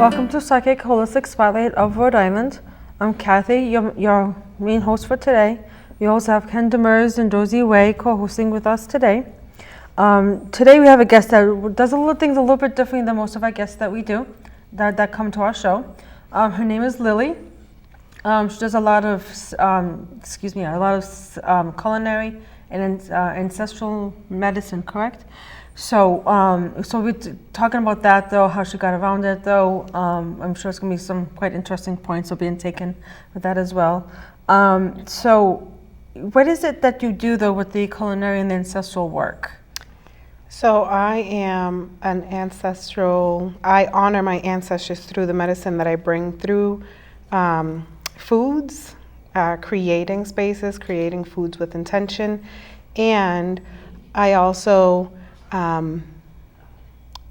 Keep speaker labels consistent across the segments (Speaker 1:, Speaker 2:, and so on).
Speaker 1: Welcome to Psychic Holistic Spotlight of Rhode Island. I'm Kathy, your main host for today. We also have Ken Demers and Josie Way co-hosting with us today. Today we have a guest that does things a little bit different than most of our guests that we do, that come to our show. Her name is Lily. She does a lot of culinary and ancestral medicine, correct? So we're talking about that though, how she got around it though. I'm sure it's gonna be some quite interesting points are being taken with that as well. So what is it that you do though with the culinary and the ancestral work?
Speaker 2: So I am I honor my ancestors through the medicine that I bring through foods, creating spaces, creating foods with intention. And I also,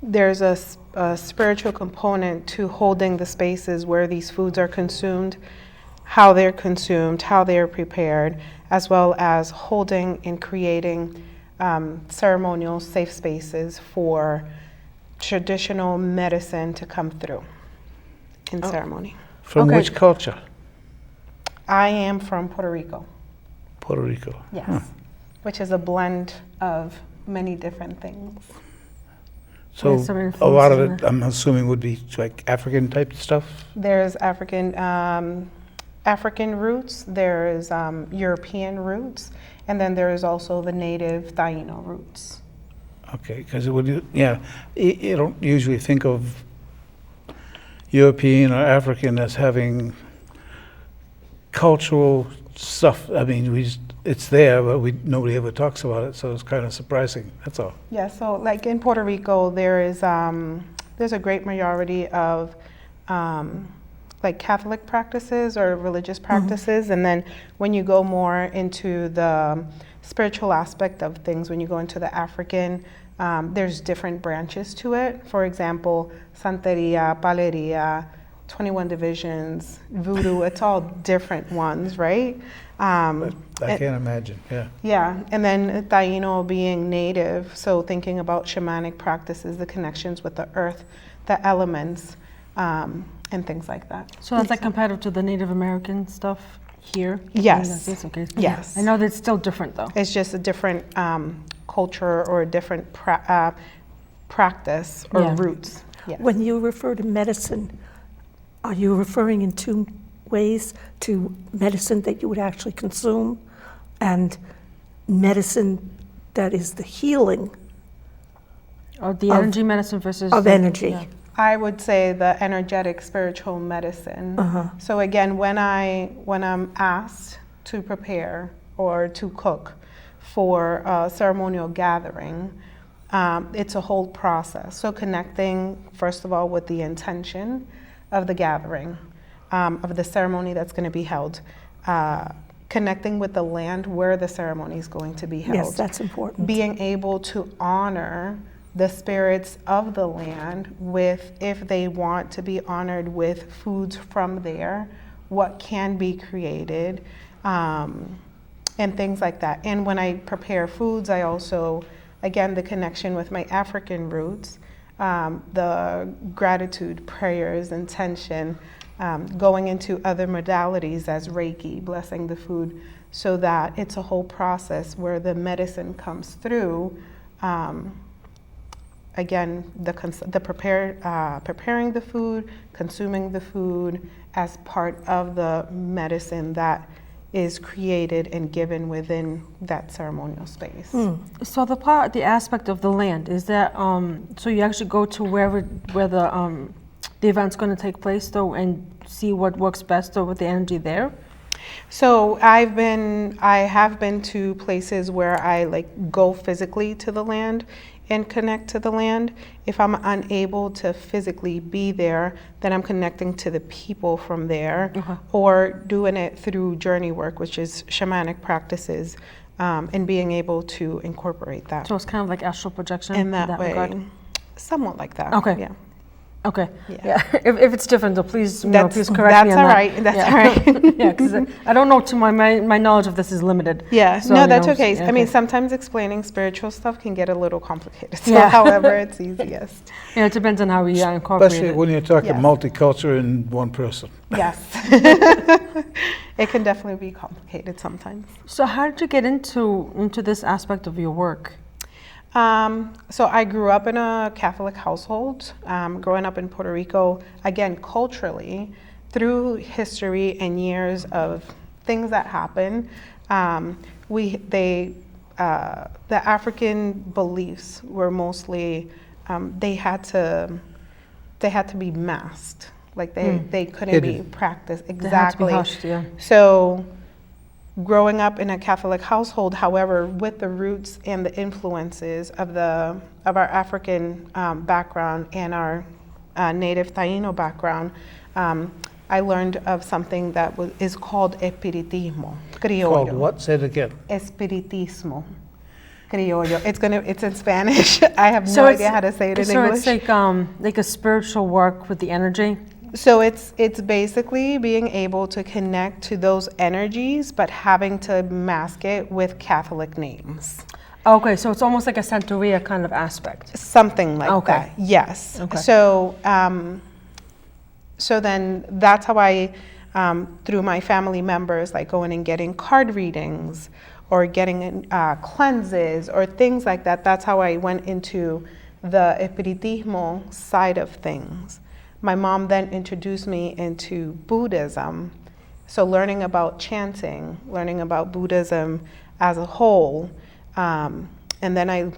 Speaker 2: there's a spiritual component to holding the spaces where these foods are consumed, how they're consumed, how they're prepared, as well as holding and creating ceremonial safe spaces for traditional medicine to come through in ceremony.
Speaker 3: From which culture?
Speaker 2: I am from Puerto Rico.
Speaker 3: Puerto Rico.
Speaker 2: Yes,
Speaker 3: Huh.
Speaker 2: which is a blend of many different things.
Speaker 3: So a lot of it, I'm assuming, would be like African type stuff?
Speaker 2: There's African roots, there's European roots, and then there is also the native Taino roots.
Speaker 3: Okay, because you don't usually think of European or African as having cultural stuff. I mean, it's there, but nobody ever talks about it, so it's kind of surprising. That's all.
Speaker 2: Yeah. So, like in Puerto Rico, there's a great majority of like Catholic practices or religious practices, and then when you go more into the spiritual aspect of things, when you go into the African, there's different branches to it. For example, Santeria, Paleria, 21 divisions, voodoo, it's all different ones, right?
Speaker 3: I can't imagine, yeah.
Speaker 2: Yeah, and then Taino being native, so thinking about shamanic practices, the connections with the earth, the elements, and things like that.
Speaker 1: So that's like comparative to the Native American stuff here?
Speaker 2: Yes.
Speaker 1: Okay.
Speaker 2: Yes.
Speaker 1: I know that it's still different though.
Speaker 2: It's just a different culture or a different practice or roots. Yes.
Speaker 4: When you refer to medicine, are you referring in two ways to medicine that you would actually consume and medicine that is the healing?
Speaker 1: Or the energy medicine versus...
Speaker 4: Of energy.
Speaker 1: Yeah.
Speaker 2: I would say the energetic spiritual medicine. So again, when I'm asked to prepare or to cook for a ceremonial gathering, it's a whole process. So connecting, first of all, with the intention of the gathering, of the ceremony that's going to be held, connecting with the land where the ceremony is going to be held.
Speaker 4: Yes, that's important.
Speaker 2: Being able to honor the spirits of the land with, if they want to be honored with foods from there, what can be created, and things like that. And when I prepare foods, I also, again, the connection with my African roots, the gratitude, prayers, intention, going into other modalities as Reiki, blessing the food, so that it's a whole process where the medicine comes through. Again, preparing the food, consuming the food as part of the medicine that is created and given within that ceremonial space.
Speaker 1: So the aspect of the land, is that, so you actually go to where the event's going to take place though and see what works best though with the energy there?
Speaker 2: So I have been to places where I like go physically to the land and connect to the land. If I'm unable to physically be there, then I'm connecting to the people from there, or doing it through journey work, which is shamanic practices, and being able to incorporate that.
Speaker 1: So it's kind of like astral projection
Speaker 2: in that way.
Speaker 1: regard?
Speaker 2: Somewhat like that.
Speaker 1: Okay.
Speaker 2: Yeah.
Speaker 1: Okay.
Speaker 2: Yeah.
Speaker 1: Yeah. If it's different, though, please, please correct me
Speaker 2: That's
Speaker 1: on
Speaker 2: all
Speaker 1: that.
Speaker 2: right. That's
Speaker 1: Yeah.
Speaker 2: all right.
Speaker 1: Yeah, because I don't know too my knowledge of this is limited.
Speaker 2: Yeah,
Speaker 1: So,
Speaker 2: no, that's okay.
Speaker 1: yeah,
Speaker 2: I mean,
Speaker 1: okay.
Speaker 2: sometimes explaining spiritual stuff can get a little complicated. So,
Speaker 1: Yeah.
Speaker 2: however, it's easiest.
Speaker 1: Yeah, it depends on how we incorporate
Speaker 3: Especially
Speaker 1: it.
Speaker 3: when you're talking
Speaker 2: Yes.
Speaker 3: multicultural in one person.
Speaker 2: Yes. It can definitely be complicated sometimes.
Speaker 1: So how did you get into this aspect of your work?
Speaker 2: So I grew up in a Catholic household. Growing up in Puerto Rico, again, culturally, through history and years of things that happen, the African beliefs were mostly they had to be masked, like they couldn't be
Speaker 3: Hidden.
Speaker 2: practiced
Speaker 1: They had to be
Speaker 2: exactly.
Speaker 1: hushed, yeah.
Speaker 2: So growing up in a Catholic household, however, with the roots and the influences of our African background and our native Taino background, I learned of something that is called espiritismo criollo.
Speaker 3: Called what? Say it again.
Speaker 2: Espiritismo criollo. It's in Spanish. I have no idea how to say it in English.
Speaker 1: So it's like a spiritual work with the energy.
Speaker 2: So it's basically being able to connect to those energies, but having to mask it with Catholic names.
Speaker 1: Okay, so it's almost like a Santeria kind of aspect.
Speaker 2: Something like
Speaker 1: Okay.
Speaker 2: that. Yes.
Speaker 1: Okay.
Speaker 2: So so then that's how I, through my family members, like going and getting card readings or getting cleanses or things like that. That's how I went into the espiritismo side of things. My mom then introduced me into Buddhism. So learning about chanting, learning about Buddhism as a whole. And then I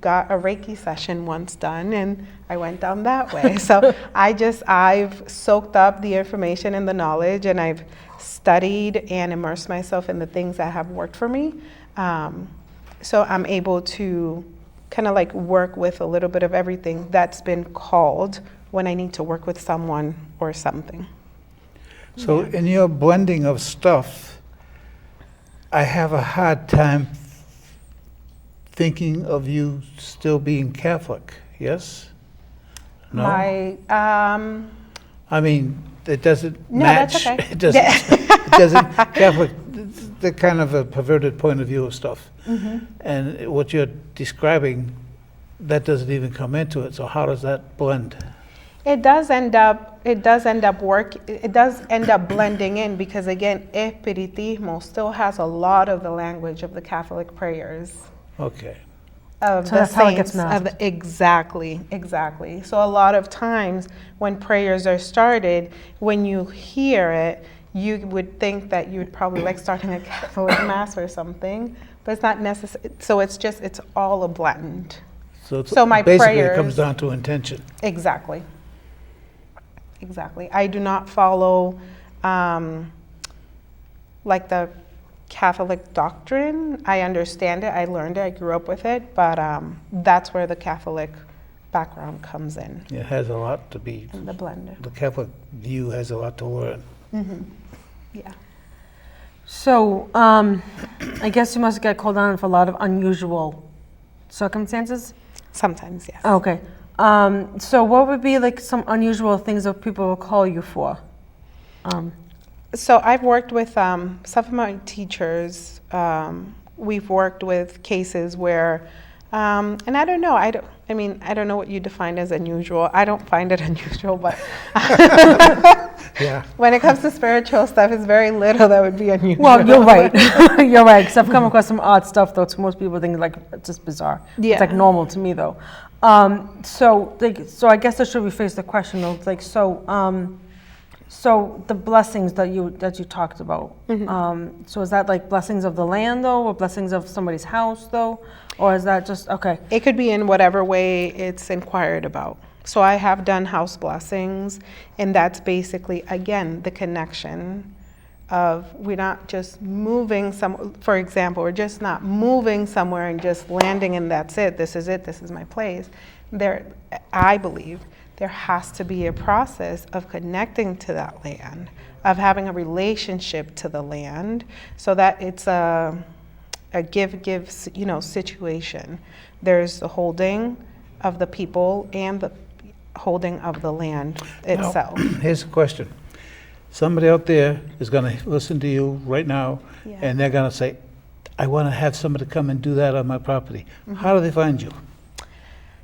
Speaker 2: got a Reiki session once done and I went down that way. So I've soaked up the information and the knowledge, and I've studied and immersed myself in the things that have worked for me. So I'm able to kind of like work with a little bit of everything that's been called when I need to work with someone or something.
Speaker 3: So in your blending of stuff, I have a hard time thinking of you still being Catholic, yes? No? I mean, it doesn't
Speaker 2: No,
Speaker 3: match.
Speaker 2: that's okay.
Speaker 3: It doesn't, it doesn't, Catholic, the kind of a perverted point of view of stuff. And what you're describing, that doesn't even come into it, so how does that blend?
Speaker 2: It does end up blending in, because again, espiritismo still has a lot of the language of the Catholic prayers.
Speaker 3: Okay.
Speaker 2: Of
Speaker 1: So
Speaker 2: the
Speaker 1: that's how it gets
Speaker 2: saints,
Speaker 1: masked.
Speaker 2: exactly. So a lot of times when prayers are started, when you hear it, you would think that you would probably like starting a Catholic mass or something, but it's not necessary. So it's all a blend. So my
Speaker 3: basically
Speaker 2: prayers,
Speaker 3: it comes down to intention.
Speaker 2: Exactly. I do not follow like the Catholic doctrine. I understand it, I learned it, I grew up with it, but that's where the Catholic background comes in,
Speaker 3: It has a lot to be,
Speaker 2: in the blend.
Speaker 3: the Catholic view has a lot to learn.
Speaker 2: Yeah.
Speaker 1: So I guess you must get called on for a lot of unusual circumstances.
Speaker 2: Sometimes, yes.
Speaker 1: Okay. So what would be like some unusual things that people will call you for?
Speaker 2: So I've worked with some of my teachers. We've worked with cases where, and I don't know. I don't know what you define as unusual. I don't find it unusual, but
Speaker 3: Yeah.
Speaker 2: when it comes to spiritual stuff, it's very little that would be unusual.
Speaker 1: Well, you're right. You're right. Because I've come across some odd stuff, though. To most people, think like it's just bizarre.
Speaker 2: Yeah.
Speaker 1: It's like normal to me, though. So I guess I should rephrase the question, though. It's like so the blessings that you talked about. So is that like blessings of the land, though, or blessings of somebody's house, though, or is that just okay?
Speaker 2: It could be in whatever way it's inquired about. So I have done house blessings, and that's basically, again, the connection of we're not just moving for example, we're just not moving somewhere and just landing and that's it, this is my place. I believe there has to be a process of connecting to that land, of having a relationship to the land, so that it's a give situation. There's the holding of the people and holding of the land
Speaker 3: Now,
Speaker 2: itself.
Speaker 3: here's a question. Somebody out there is going to listen to you right now,
Speaker 2: Yeah.
Speaker 3: and they're going to say, I want to have somebody come and do that on my property.
Speaker 2: Mm-hmm.
Speaker 3: How do they find you?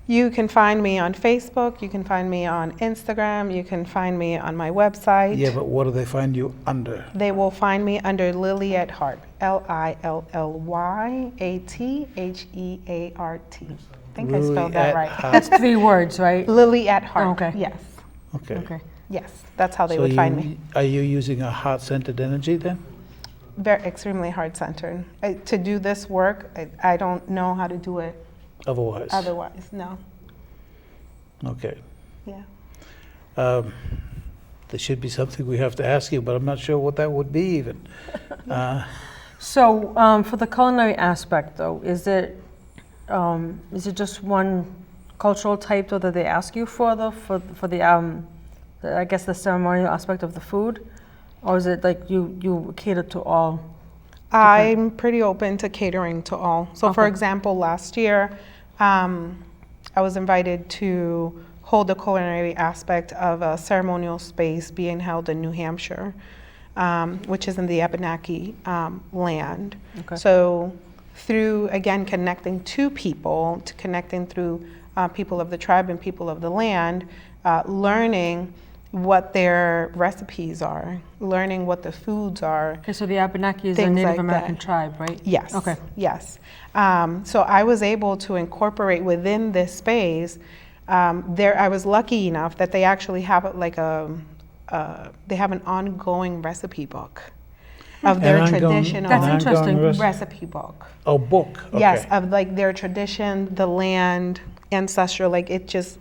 Speaker 2: You can find me on Facebook, you can find me on Instagram, you can find me on my website.
Speaker 3: Yeah, but what do they find you under?
Speaker 2: They will find me under Lily at Heart, Lillyatheart. I think I
Speaker 3: Lily
Speaker 2: spelled that
Speaker 3: at
Speaker 2: right.
Speaker 3: Heart.
Speaker 1: That's 3 words, right?
Speaker 2: Lily at Heart.
Speaker 1: Okay.
Speaker 2: Yes,
Speaker 3: Okay.
Speaker 1: Okay.
Speaker 2: yes, that's how they
Speaker 3: So
Speaker 2: would find me.
Speaker 3: Are you using a heart-centered energy then?
Speaker 2: Very extremely heart-centered. To do this work, I don't know how to do it
Speaker 3: Otherwise?
Speaker 2: otherwise. No.
Speaker 3: Okay.
Speaker 2: Yeah.
Speaker 3: There should be something we have to ask you, but I'm not sure what that would be even.
Speaker 1: So for the culinary aspect, though, is it just one cultural type though that they ask you for the I guess the ceremonial aspect of the food, or is it like you cater to all?
Speaker 2: I'm pretty open to catering to all. So, for
Speaker 1: Okay.
Speaker 2: example, last year, I was invited to hold the culinary aspect of a ceremonial space being held in New Hampshire, which is in the Abenaki land.
Speaker 1: Okay.
Speaker 2: So, through, again, connecting to people, connecting through people of the tribe and people of the land, learning what their recipes are, learning what the foods are.
Speaker 1: Okay, so the Abenaki is a
Speaker 2: Things
Speaker 1: Native
Speaker 2: like
Speaker 1: American
Speaker 2: that.
Speaker 1: tribe, right?
Speaker 2: Yes.
Speaker 1: Okay.
Speaker 2: Yes. So I was able to incorporate within this space. I was lucky enough that they actually have they have an ongoing recipe book of their traditional
Speaker 1: That's interesting.
Speaker 2: recipe book.
Speaker 3: Oh, book. Okay.
Speaker 2: Yes, of like their tradition, the land, ancestral, like it just,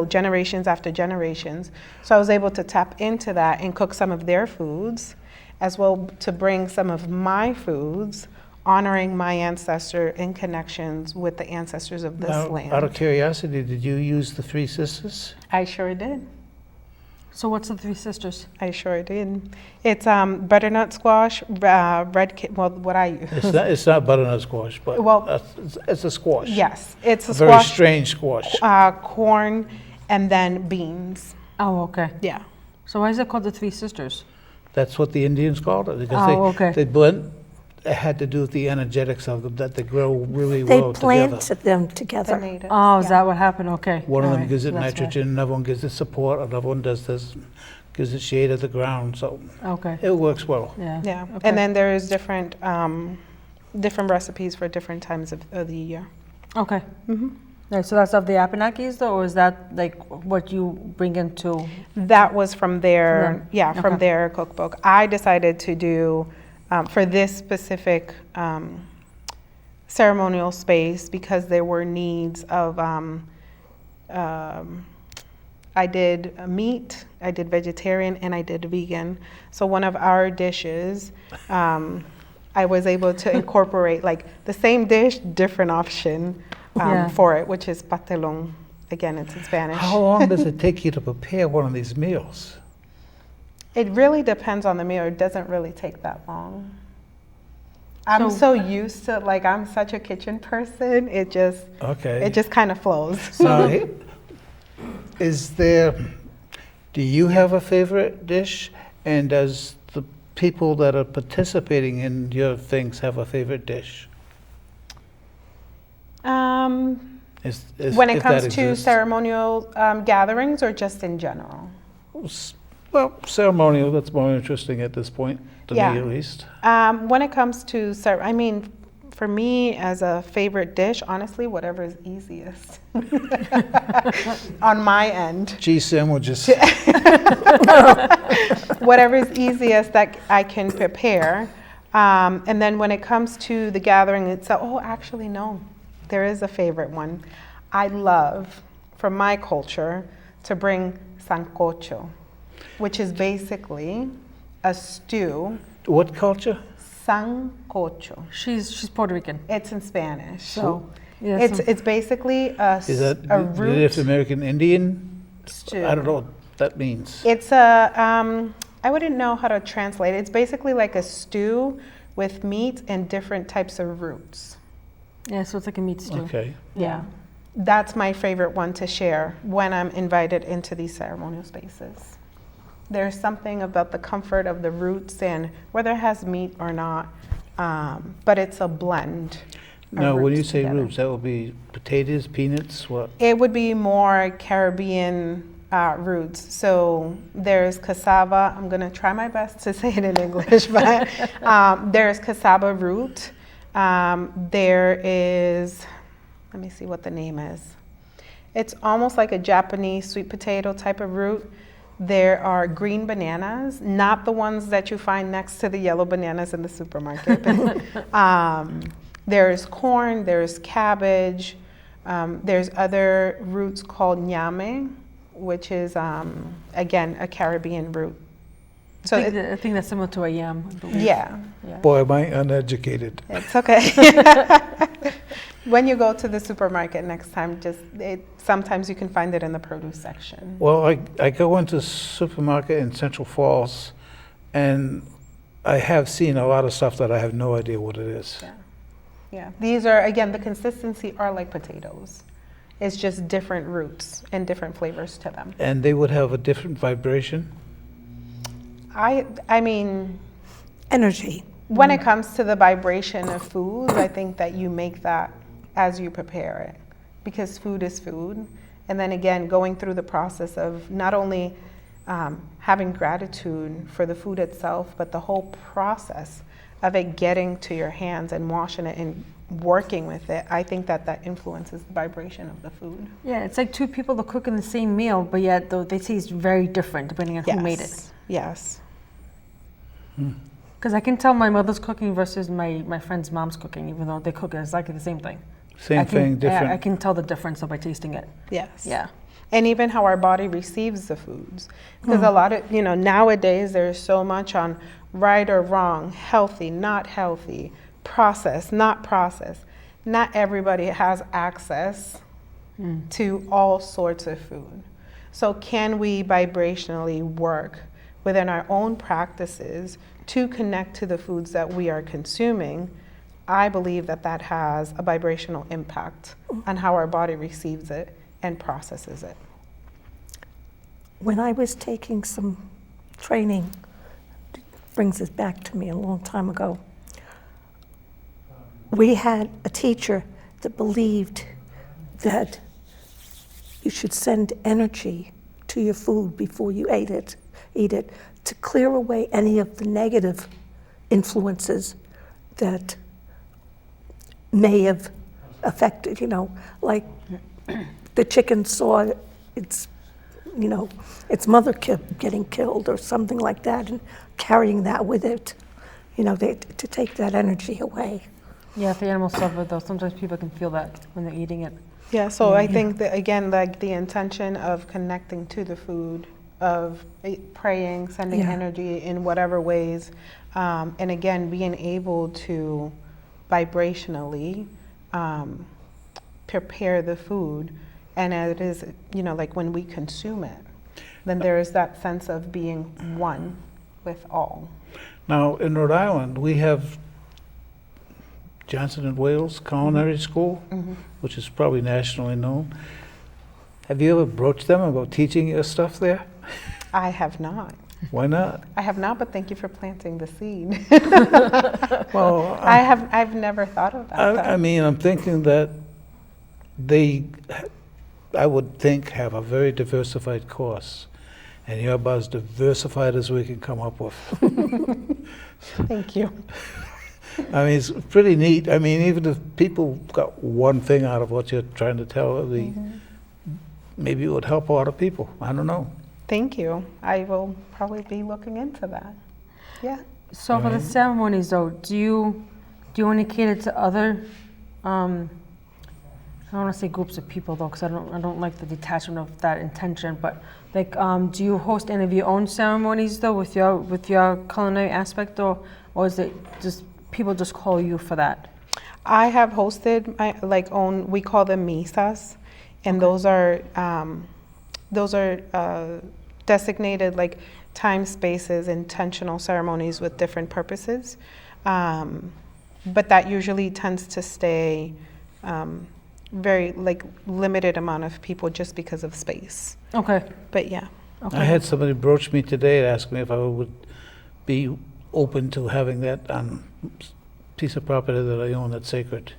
Speaker 2: generations after generations. So I was able to tap into that and cook some of their foods, as well to bring some of my foods, honoring my ancestor in connections with the ancestors of this
Speaker 3: Now,
Speaker 2: land.
Speaker 3: out of curiosity, did you use the 3 sisters?
Speaker 2: I sure did.
Speaker 1: So what's the 3 sisters?
Speaker 2: I sure did. It's butternut squash, what I use.
Speaker 3: It's not butternut squash, but
Speaker 2: Well-
Speaker 3: it's a squash.
Speaker 2: Yes, it's a
Speaker 3: Very
Speaker 2: squash,
Speaker 3: strange squash.
Speaker 2: corn, and then beans.
Speaker 1: Oh, okay.
Speaker 2: Yeah.
Speaker 1: So why is it called the 3 sisters?
Speaker 3: That's what the Indians called it. Because
Speaker 1: Oh, okay.
Speaker 3: they blend. It had to do with the energetics of them, that they grow really
Speaker 4: They
Speaker 3: well together.
Speaker 4: planted them
Speaker 2: The
Speaker 4: together.
Speaker 2: natives.
Speaker 1: Oh, is
Speaker 2: yeah.
Speaker 1: that what happened? Okay.
Speaker 3: One of
Speaker 1: All
Speaker 3: them
Speaker 1: right.
Speaker 3: gives it
Speaker 1: So that's why.
Speaker 3: nitrogen, another one gives it support, another one does this, gives it shade of the ground, so
Speaker 1: Okay.
Speaker 3: it works well.
Speaker 1: Yeah.
Speaker 2: Yeah,
Speaker 1: Okay.
Speaker 2: and then there is different recipes for different times of the year.
Speaker 1: Okay.
Speaker 2: Mm-hmm.
Speaker 1: Yeah, so that's of the Abenakis, though, or is that like what you bring into?
Speaker 2: That was from their,
Speaker 1: From them?
Speaker 2: from
Speaker 1: Okay.
Speaker 2: their cookbook. I decided to do, for this specific ceremonial space, because there were needs of, I did meat, I did vegetarian, and I did vegan. So one of our dishes, I was able to incorporate like the same dish, different option
Speaker 1: Yeah.
Speaker 2: for it, which is patelón. Again, it's in Spanish.
Speaker 3: How long does it take you to prepare one of these meals?
Speaker 2: It really depends on the meal. It doesn't really take that long. I'm
Speaker 1: So-
Speaker 2: so used to, like, I'm such a kitchen person. It just
Speaker 3: Okay.
Speaker 2: kind of flows.
Speaker 3: Now, do you have a favorite dish? And does the people that are participating in your things have a favorite dish?
Speaker 2: When it
Speaker 3: if
Speaker 2: comes
Speaker 3: that
Speaker 2: to
Speaker 3: exists?
Speaker 2: ceremonial gatherings or just in general?
Speaker 3: Well, ceremonial, that's more interesting at this point, to
Speaker 2: Yeah.
Speaker 3: me at least.
Speaker 2: When it comes to, for me as a favorite dish, honestly, whatever is easiest on my end.
Speaker 3: Cheese sandwiches.
Speaker 2: Whatever is easiest that I can prepare. And then when it comes to the gathering itself, actually, no, there is a favorite one. I love, from my culture, to bring sancocho, which is basically a stew.
Speaker 3: What culture?
Speaker 2: Sancocho.
Speaker 1: She's Puerto Rican.
Speaker 2: It's in Spanish.
Speaker 1: So yeah,
Speaker 2: It's basically
Speaker 3: Is that
Speaker 2: a
Speaker 3: the
Speaker 2: root
Speaker 3: Native American Indian?
Speaker 2: stew.
Speaker 3: I don't know what that means.
Speaker 2: It's I wouldn't know how to translate it. It's basically like a stew with meat and different types of roots.
Speaker 1: yeah, so it's like a meat stew.
Speaker 3: Okay.
Speaker 2: Yeah. that's my favorite one to share when I'm invited into these ceremonial spaces. There's something about the comfort of the roots and whether it has meat or not, but it's a blend. of
Speaker 3: Now, when you
Speaker 2: roots
Speaker 3: say
Speaker 2: together.
Speaker 3: roots, that would be potatoes, peanuts, what?
Speaker 2: It would be more Caribbean roots. So there's cassava. I'm going to try my best to say it in English, but there's cassava root. There is, let me see what the name is. It's almost like a Japanese sweet potato type of root. There are green bananas, not the ones that you find next to the yellow bananas in the supermarket. There's corn, there's cabbage, there's other roots called nyame, which is, again, a Caribbean root. So
Speaker 1: I think that's similar to a yam. I believe.
Speaker 2: yeah,
Speaker 3: Boy, am I uneducated.
Speaker 2: it's okay. When you go to the supermarket next time, sometimes you can find it in the produce section.
Speaker 3: Well, I go into the supermarket in Central Falls, and I have seen a lot of stuff that I have no idea what it is.
Speaker 2: Yeah. Yeah, these are, again, the consistency are like potatoes. It's just different roots and different flavors to them.
Speaker 3: And they would have a different vibration?
Speaker 2: I mean,
Speaker 4: Energy.
Speaker 2: when it comes to the vibration of foods, I think that you make that as you prepare it, because food is food. And then again, going through the process of not only having gratitude for the food itself, but the whole process of it getting to your hands and washing it and working with it, I think that influences the vibration of the food.
Speaker 1: Yeah, it's like two people that cook in the same meal, but yet though they taste very different depending on who made it.
Speaker 2: Yes.
Speaker 1: Because I can tell my mother's cooking versus my friend's mom's cooking, even though they cook exactly the same thing.
Speaker 3: Same thing, different.
Speaker 1: I can tell the difference by tasting it.
Speaker 2: Yes.
Speaker 1: Yeah.
Speaker 2: And even how our body receives the foods. Because a lot of, nowadays there's so much on right or wrong, healthy, not healthy, processed, not processed. Not everybody has access to all sorts of food. So can we vibrationally work within our own practices to connect to the foods that we are consuming? I believe that has a vibrational impact on how our body receives it and processes it.
Speaker 4: When I was taking some training, it brings us back to me a long time ago, we had a teacher that believed that you should send energy to your food before you eat it to clear away any of the negative influences that may have affected, like the chicken saw its mother getting killed or something like that, and carrying that with it, to take that energy away.
Speaker 1: Yeah, if the animals suffer though, sometimes people can feel that when they're eating it.
Speaker 2: Yeah, so I think that, again, like the intention of connecting to the food, of praying, sending energy in whatever ways, and again, being able to vibrationally prepare the food. And it is, like when we consume it, then there is that sense of being one with all.
Speaker 3: Now, in Rhode Island, we have Johnson & Wales Culinary School, which is probably nationally known. Have you ever broached them about teaching your stuff there?
Speaker 2: I have not.
Speaker 3: Why not?
Speaker 2: I have not, but thank you for planting the seed.
Speaker 3: Well,
Speaker 2: I've never thought of that.
Speaker 3: I mean, I'm thinking that they, I would think, have a very diversified course, and you're about as diversified as we can come up with.
Speaker 2: Thank you.
Speaker 3: I mean, it's pretty neat. I mean, even if people got one thing out of what you're trying to tell, maybe it would help a lot of people. I don't know.
Speaker 2: Thank you. I will probably be looking into that. Yeah.
Speaker 1: So for the ceremonies though, do you want to cater to other, I don't want to say groups of people though, because I don't like the detachment of that intention, but like, do you host any of your own ceremonies though with your culinary aspect, or is it just people just call you for that?
Speaker 2: I have hosted my own, we call them misas, and those are designated like time spaces, intentional ceremonies with different purposes. But that usually tends to stay very like limited amount of people just because of space.
Speaker 1: Okay.
Speaker 2: But yeah.
Speaker 1: Okay.
Speaker 3: I had somebody broach me today, ask me if I would be open to having that on piece of property that I own that's sacred,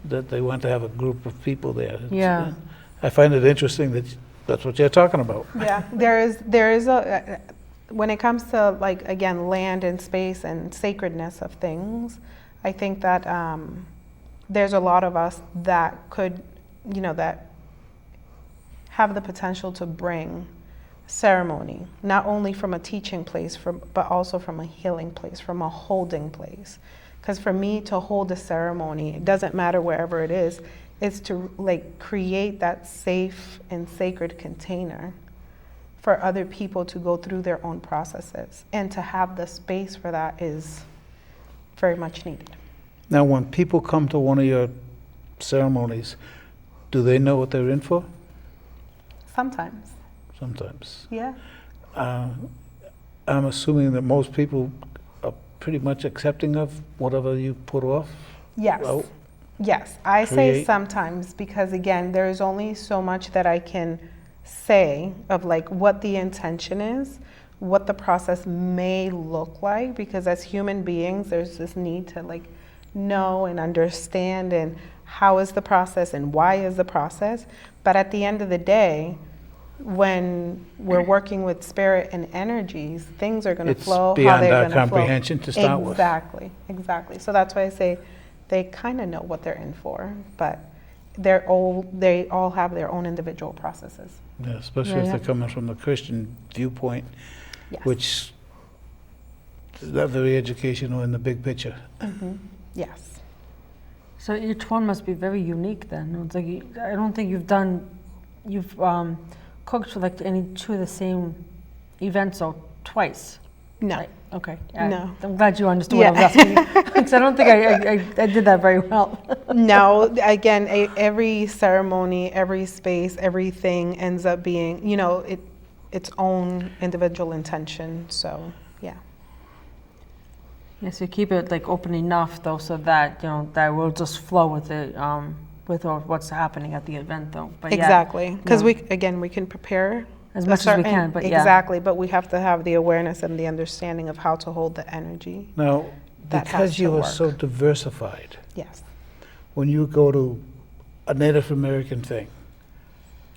Speaker 3: that they want to have a group of people there.
Speaker 1: Yeah.
Speaker 3: I find it interesting that that's what you're talking about.
Speaker 2: Yeah, there is a when it comes to like again land and space and sacredness of things, I think that there's a lot of us that could, you know, that have the potential to bring ceremony, not only from a teaching place, but also from a healing place, from a holding place. Because for me to hold a ceremony, it doesn't matter wherever it is to like create that safe and sacred container for other people to go through their own processes. And to have the space for that is very much needed.
Speaker 3: Now, when people come to one of your ceremonies, do they know what they're in for?
Speaker 2: Sometimes.
Speaker 3: Sometimes.
Speaker 2: Yeah.
Speaker 3: I'm assuming that most people are pretty much accepting of whatever you put off.
Speaker 2: Yes.
Speaker 3: Well,
Speaker 2: Yes, I say
Speaker 3: create-
Speaker 2: sometimes because again, there is only so much that I can say of like what the intention is, what the process may look like, because as human beings, there's this need to like know and understand and how is the process and why is the process. But at the end of the day, when we're working with spirit and energies, things are going to
Speaker 3: It's
Speaker 2: flow how
Speaker 3: beyond
Speaker 2: they're
Speaker 3: our
Speaker 2: going to flow.
Speaker 3: comprehension to start with.
Speaker 2: Exactly. So that's why I say they kind of know what they're in for, but they all have their own individual processes.
Speaker 3: Yeah, especially
Speaker 1: Yeah,
Speaker 3: if
Speaker 1: yeah.
Speaker 3: they're coming from the Christian viewpoint,
Speaker 2: Yes.
Speaker 3: which is not very educational in the big picture.
Speaker 2: Yes.
Speaker 1: So each one must be very unique then. It's like I don't think you've cooked for like any two of the same events or twice.
Speaker 2: No.
Speaker 1: Right? Okay.
Speaker 2: No.
Speaker 1: I'm glad you understood what I was asking you. Because I don't think I did that very well.
Speaker 2: No. Again, every ceremony, every space, everything ends up being, you know, its own individual intention. So, yeah.
Speaker 1: Yes, you keep it like open enough though, so that that will just flow with it, with what's happening at the event though. But yeah,
Speaker 2: Exactly. Because
Speaker 1: no.
Speaker 2: we can prepare
Speaker 1: As
Speaker 2: a
Speaker 1: much as we
Speaker 2: certain-
Speaker 1: can, but yeah.
Speaker 2: exactly. But we have to have the awareness and the understanding of how to hold the energy.
Speaker 3: Now,
Speaker 2: That has
Speaker 3: because
Speaker 2: to
Speaker 3: you are
Speaker 2: work.
Speaker 3: so diversified,
Speaker 2: Yes.
Speaker 3: when you go to a Native American thing,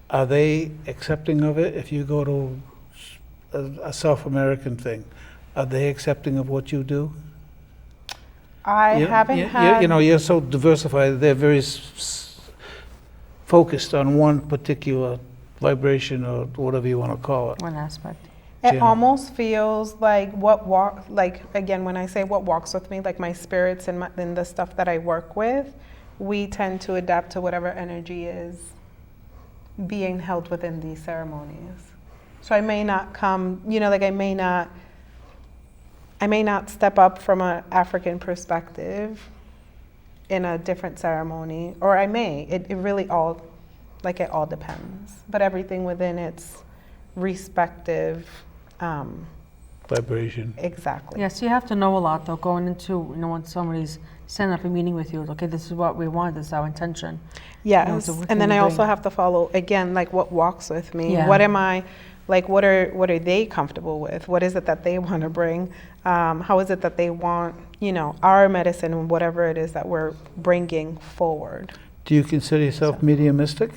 Speaker 3: are they accepting of it? If you go to a South American thing, are they accepting of what you do?
Speaker 2: I haven't had.
Speaker 3: You know, you're so diversified, they're very focused on one particular vibration or whatever you want to call it.
Speaker 1: One aspect.
Speaker 2: It
Speaker 3: Jen.
Speaker 2: almost feels like again, when I say what walks with me, like my spirits and the stuff that I work with, we tend to adapt to whatever energy is being held within these ceremonies. So I may not come, like I may not step up from an African perspective in a different ceremony, or I may. It really all depends. But everything within its respective,
Speaker 3: Vibration.
Speaker 2: exactly.
Speaker 1: Yes, you have to know a lot though, going into, when somebody's setting up a meeting with you, okay, this is what we want, this is our intention.
Speaker 2: Yes,
Speaker 1: so what
Speaker 2: and
Speaker 1: can
Speaker 2: then
Speaker 1: you
Speaker 2: I also
Speaker 1: bring?
Speaker 2: have to follow, again, like what walks with me.
Speaker 1: Yeah.
Speaker 2: What am I, like what are they comfortable with? What is it that they want to bring? How is it that they want, our medicine and whatever it is that we're bringing forward?
Speaker 3: Do you consider yourself mediumistic?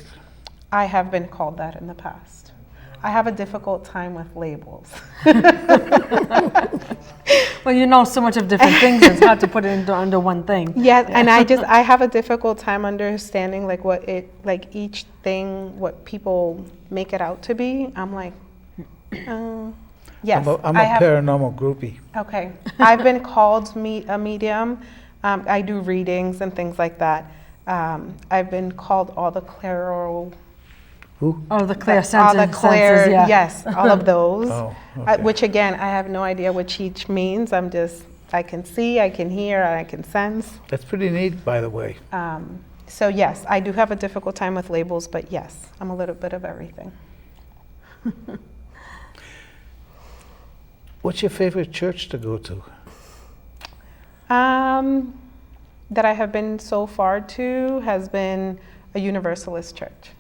Speaker 2: I have been called that in the past. I have a difficult time with labels.
Speaker 1: Well, you know so much of different things, it's hard to put it under one thing.
Speaker 2: Yeah, and I have a difficult time understanding each thing, what people make it out to be. I'm like, yes.
Speaker 3: I'm a paranormal groupie.
Speaker 2: Okay, I've been called a medium. I do readings and things like that. I've been called all the clairo.
Speaker 3: Who?
Speaker 1: Oh, the clear
Speaker 2: All
Speaker 1: senses.
Speaker 2: the clear,
Speaker 1: yeah.
Speaker 2: yes, all of those.
Speaker 3: Oh, okay.
Speaker 2: Which again, I have no idea what each means. I can see, I can hear, I can sense.
Speaker 3: That's pretty neat, by the way.
Speaker 2: So yes, I do have a difficult time with labels, but yes, I'm a little bit of everything.
Speaker 3: What's your favorite church to go to?
Speaker 2: That I have been so far to has been a Universalist church.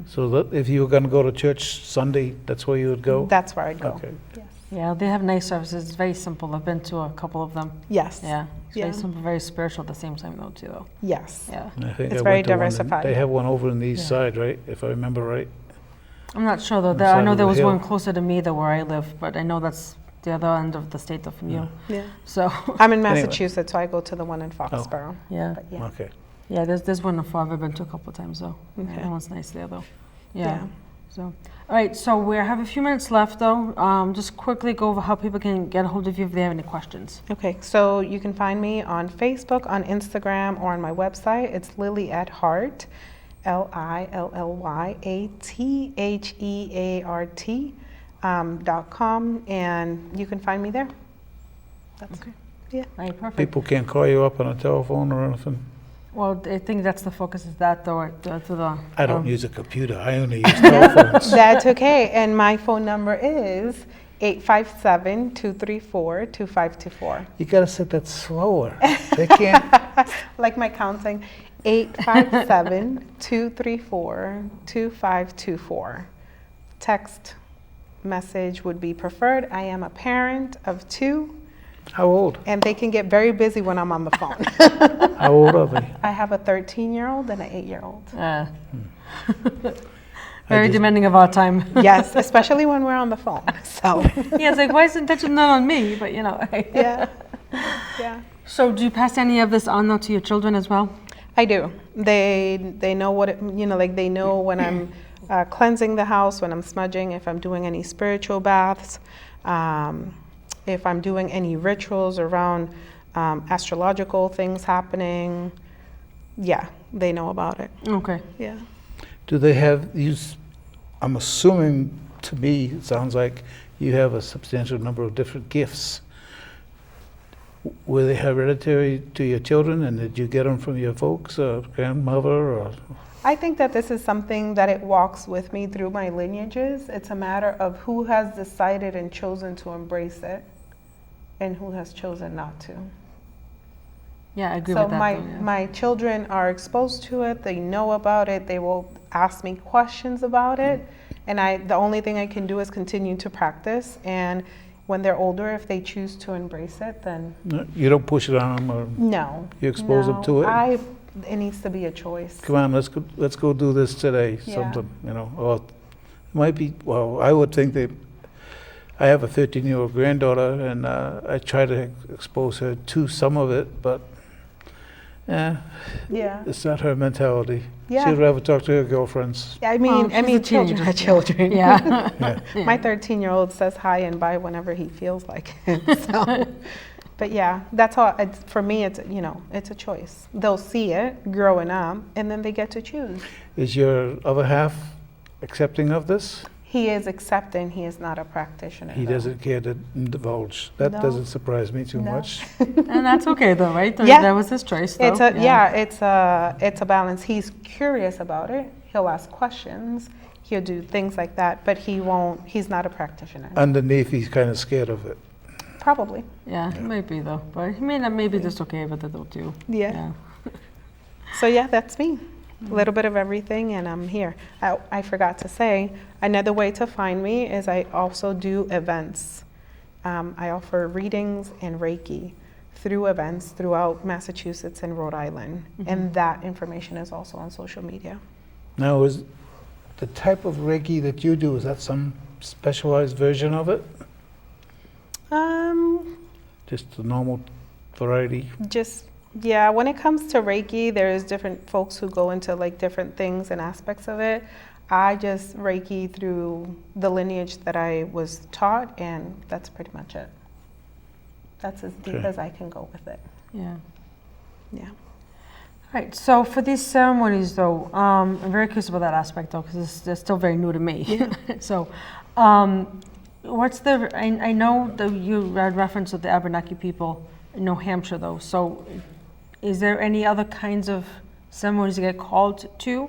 Speaker 3: So that if you were going to go to church Sunday, that's where you would go?
Speaker 2: That's where I'd go.
Speaker 3: Okay.
Speaker 2: Yes.
Speaker 1: Yeah, they have nice services. It's very simple. I've been to a couple of them.
Speaker 2: Yes.
Speaker 1: Yeah, it's
Speaker 2: Yeah.
Speaker 1: very simple, very spiritual at the same time though too though.
Speaker 2: Yes.
Speaker 1: Yeah.
Speaker 3: I think
Speaker 2: It's
Speaker 3: I
Speaker 2: very
Speaker 3: went to one in-
Speaker 2: diversified.
Speaker 3: They have one over on the east
Speaker 1: Yeah.
Speaker 3: side, right? If I remember right.
Speaker 1: I'm not sure though.
Speaker 3: On the
Speaker 1: I
Speaker 3: side
Speaker 1: know
Speaker 3: of
Speaker 1: there
Speaker 3: the
Speaker 1: was
Speaker 3: hill.
Speaker 1: one closer to me than where I live, but I know that's the other end of the state though from you.
Speaker 2: Yeah.
Speaker 1: So,
Speaker 2: I'm in
Speaker 3: Anyway.
Speaker 2: Massachusetts, so I go to the one in Foxborough.
Speaker 1: yeah.
Speaker 2: But yeah.
Speaker 3: Okay.
Speaker 1: Yeah, there's one in Florida I've been to a couple of times though. Yeah,
Speaker 2: Okay.
Speaker 1: that one's nice there though. Yeah.
Speaker 2: Yeah.
Speaker 1: So, all right. So we have a few minutes left though. Just quickly go over how people can get a hold of you if they have any questions.
Speaker 2: Okay, so you can find me on Facebook, on Instagram, or on my website. It's Lily at Heart, LILLYATHEART .com, and you can find me there. That's
Speaker 1: Okay.
Speaker 2: Yeah.
Speaker 1: All right, perfect.
Speaker 3: People can't call you up on a telephone or anything?
Speaker 1: Well, I think that's the focus is that though, to the.
Speaker 3: I don't use a computer. I only use telephones.
Speaker 2: That's okay, and my phone number is 857-234-2524.
Speaker 3: You got to set that slower. They can't.
Speaker 2: Like my counting, 857-234-2524. Text message would be preferred. I am a parent of 2,
Speaker 3: How old?
Speaker 2: and they can get very busy when I'm on the phone.
Speaker 3: How old are they?
Speaker 2: I have a 13-year-old and an 8-year-old.
Speaker 1: Very
Speaker 3: just-
Speaker 1: demanding of our time.
Speaker 2: Yes, especially when we're on the phone. So,
Speaker 1: Yeah, it's like, why is attention not on me? But you know.
Speaker 2: yeah, yeah.
Speaker 1: So do you pass any of this on though to your children as well?
Speaker 2: I do. They know what it, like they know when I'm cleansing the house, when I'm smudging, if I'm doing any spiritual baths, if I'm doing any rituals around astrological things happening. Yeah, they know about it.
Speaker 1: Okay.
Speaker 2: Yeah.
Speaker 3: Do they have use? I'm assuming, to me, it sounds like you have a substantial number of different gifts. Were they hereditary to your children, and did you get them from your folks, or grandmother, or?
Speaker 2: I think that this is something that it walks with me through my lineages. It's a matter of who has decided and chosen to embrace it and who has chosen not to.
Speaker 1: Yeah, I agree
Speaker 2: So
Speaker 1: with that.
Speaker 2: my,
Speaker 1: though, yeah.
Speaker 2: my children are exposed to it, they know about it, they will ask me questions about it, and the only thing I can do is continue to practice, and when they're older, if they choose to embrace it, then
Speaker 3: No, you don't push it on them, or
Speaker 2: no.
Speaker 3: you expose them
Speaker 2: No,
Speaker 3: to it?
Speaker 2: it needs to be a choice.
Speaker 3: Come on, let's go do this today,
Speaker 2: Yeah.
Speaker 3: something, or it might be, well, I would think that, I have a 13-year-old granddaughter, and I try to expose her to some of it, but,
Speaker 2: Yeah.
Speaker 3: it's not her mentality.
Speaker 2: Yeah.
Speaker 3: She'd rather talk to her girlfriends.
Speaker 2: I
Speaker 1: Well,
Speaker 2: mean,
Speaker 1: she's a
Speaker 2: children
Speaker 1: teenager,
Speaker 2: are children.
Speaker 1: Yeah.
Speaker 3: Yeah.
Speaker 2: My 13-year-old says hi and bye whenever he feels like it. So, but yeah, that's all. For me, it's it's a choice. They'll see it growing up, and then they get to choose.
Speaker 3: Is your other half accepting of this?
Speaker 2: He is accepting. He is not a practitioner.
Speaker 3: He
Speaker 2: though.
Speaker 3: doesn't care to divulge. That
Speaker 2: No.
Speaker 3: doesn't surprise me too
Speaker 2: No.
Speaker 3: much.
Speaker 1: And that's okay though, right?
Speaker 2: Yeah.
Speaker 1: That was his choice though.
Speaker 2: It's a balance. He's curious about it. He'll ask questions. He'll do things like that, but he's not a practitioner.
Speaker 3: Underneath, he's kind of scared of it.
Speaker 2: Probably.
Speaker 1: Yeah, it might be though. But he may not, maybe just okay with it though too.
Speaker 2: Yeah. So yeah, that's me. A little bit of everything, and I'm here. I forgot to say, another way to find me is I also do events. I offer readings and Reiki through events throughout Massachusetts and Rhode Island, and that information is also on social media.
Speaker 3: Now, is the type of Reiki that you do, is that some specialized version of it? Just the normal variety?
Speaker 2: Yeah, when it comes to Reiki, there's different folks who go into like different things and aspects of it. I just Reiki through the lineage that I was taught, and that's pretty much it. That's as deep
Speaker 3: Okay.
Speaker 2: as I can go with it.
Speaker 1: Yeah.
Speaker 2: Yeah.
Speaker 1: Right. So for these ceremonies, though, I'm very curious about that aspect, though, because they're still very new to me. So, what's the? I know that you had reference to the Abenaki people in New Hampshire, though. So, is there any other kinds of ceremonies you get called to?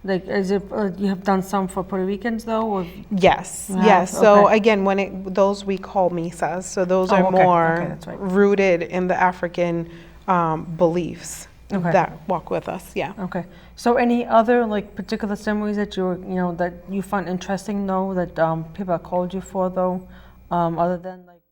Speaker 1: Like, is it you have done some for Puerto Ricans, though? Or?
Speaker 2: Yes,
Speaker 1: Wow,
Speaker 2: yes. So
Speaker 1: okay.
Speaker 2: again, those we call misas. So those
Speaker 1: Oh,
Speaker 2: are
Speaker 1: okay,
Speaker 2: more
Speaker 1: okay, that's right.
Speaker 2: rooted in the African beliefs.
Speaker 1: Okay.
Speaker 2: that walk with us. Yeah.
Speaker 1: Okay. So any other like particular ceremonies that that you find interesting though, that people have called you for though, other than like